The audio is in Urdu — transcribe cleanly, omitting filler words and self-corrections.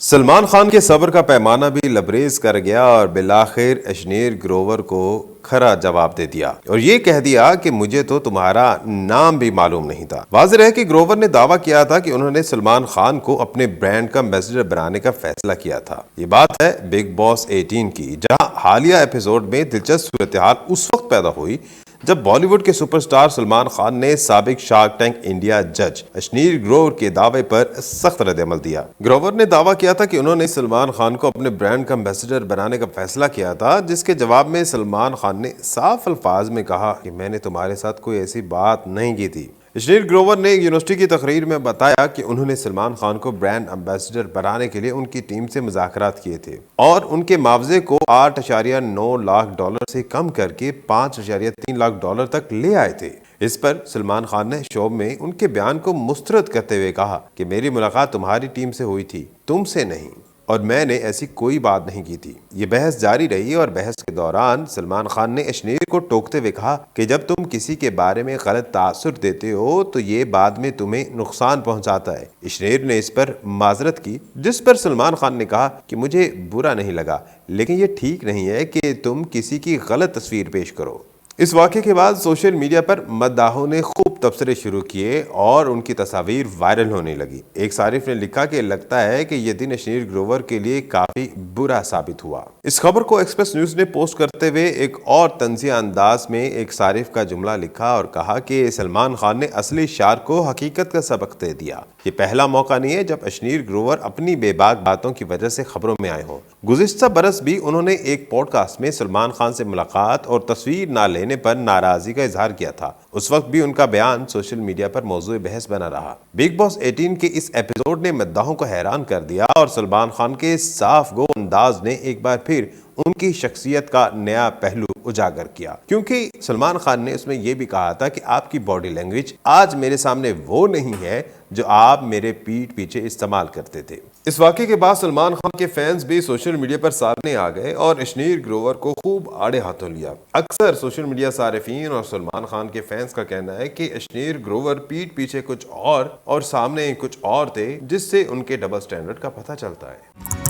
سلمان خان کے صبر کا پیمانہ بھی لبریز کر گیا اور بالآخر اشنیر گروور کو کھرا جواب دے دیا اور یہ کہہ دیا کہ مجھے تو تمہارا نام بھی معلوم نہیں تھا۔ واضح ہے کہ گروور نے دعویٰ کیا تھا کہ انہوں نے سلمان خان کو اپنے برانڈ کا ایمبیسڈر بنانے کا فیصلہ کیا تھا۔ یہ بات ہے بگ باس 18 کی، جہاں حالیہ ایپیسوڈ میں دلچسپ صورتحال اس وقت پیدا ہوئی جب بالی ووڈ کے سپر سٹار سلمان خان نے سابق شارک ٹینک انڈیا جج اشنیر گروور کے دعوے پر سخت رد عمل دیا۔ گروور نے دعویٰ کیا تھا کہ انہوں نے سلمان خان کو اپنے برانڈ کا ایمبیسڈر بنانے کا فیصلہ کیا تھا، جس کے جواب میں سلمان خان نے صاف الفاظ میں کہا کہ میں نے تمہارے ساتھ کوئی ایسی بات نہیں کی تھی۔ اشنیر گروور نے ایک یونیورسٹی کی تقریر میں بتایا کہ انہوں نے سلمان خان کو برانڈ ایمبیسڈر بنانے کے لیے ان کی ٹیم سے مذاکرات کیے تھے اور ان کے معاوضے کو $8.9 لاکھ سے کم کر کے $5.3 لاکھ تک لے آئے تھے۔ اس پر سلمان خان نے شو میں ان کے بیان کو مسترد کرتے ہوئے کہا کہ میری ملاقات تمہاری ٹیم سے ہوئی تھی، تم سے نہیں، اور میں نے ایسی کوئی بات نہیں کی تھی۔ یہ بحث جاری رہی اور بحث کے دوران سلمان خان نے اشنیر کو ٹوکتے ہوئے کہا کہ جب تم کسی کے بارے میں غلط تاثر دیتے ہو تو یہ بعد میں تمہیں نقصان پہنچاتا ہے۔ اشنیر نے اس پر معذرت کی، جس پر سلمان خان نے کہا کہ مجھے برا نہیں لگا، لیکن یہ ٹھیک نہیں ہے کہ تم کسی کی غلط تصویر پیش کرو۔ اس واقعے کے بعد سوشل میڈیا پر مداحوں نے خوب تبصرے شروع کیے اور ان کی تصاویر وائرل ہونے لگی۔ ایک صارف نے لکھا کہ لگتا ہے کہ یہ دن اشنیر گروور کے لیے کافی برا ثابت ہوا۔ اس خبر کو ایکسپریس نیوز نے پوسٹ کرتے ہوئے ایک اور طنزیہ انداز میں ایک صارف کا جملہ لکھا اور کہا کہ سلمان خان نے اصلی شار کو حقیقت کا سبق دے دیا۔ یہ پہلا موقع نہیں ہے جب اشنیر گروور اپنی بے باک باتوں کی وجہ سے خبروں میں آئے ہوں۔ گزشتہ برس بھی انہوں نے ایک پوڈ کاسٹ میں سلمان خان سے ملاقات اور تصویر نہ لینے پر ناراضی کا اظہار کیا تھا۔ اس وقت بھی ان کا بیان سوشل میڈیا پر موضوع بحث بنا رہا۔ بگ باس 18 کے اس ایپیسوڈ نے مداحوں کو حیران کر دیا اور سلمان خان کے صاف گو انداز نے ایک بار پھر ان کی شخصیت کا نیا پہلو اجاگر کیا، کیونکہ سلمان خان نے اس میں یہ بھی کہا تھا کہ آپ کی باڈی لینگویج آج میرے سامنے وہ نہیں ہے جو آپ میرے پیٹھ پیچھے استعمال کرتے تھے۔ اس واقعے کے بعد سلمان خان کے فینس بھی سوشل میڈیا پر سامنے آ گئے اور اشنیر گروور کو خوب آڑے ہاتھوں لیا۔ اکثر سوشل میڈیا صارفین اور سلمان خان کے فینس کا کہنا ہے کہ اشنیر گروور پیٹھ پیچھے کچھ اور سامنے کچھ اور تھے، جس سے ان کے ڈبل سٹینڈرڈ کا پتہ چلتا ہے۔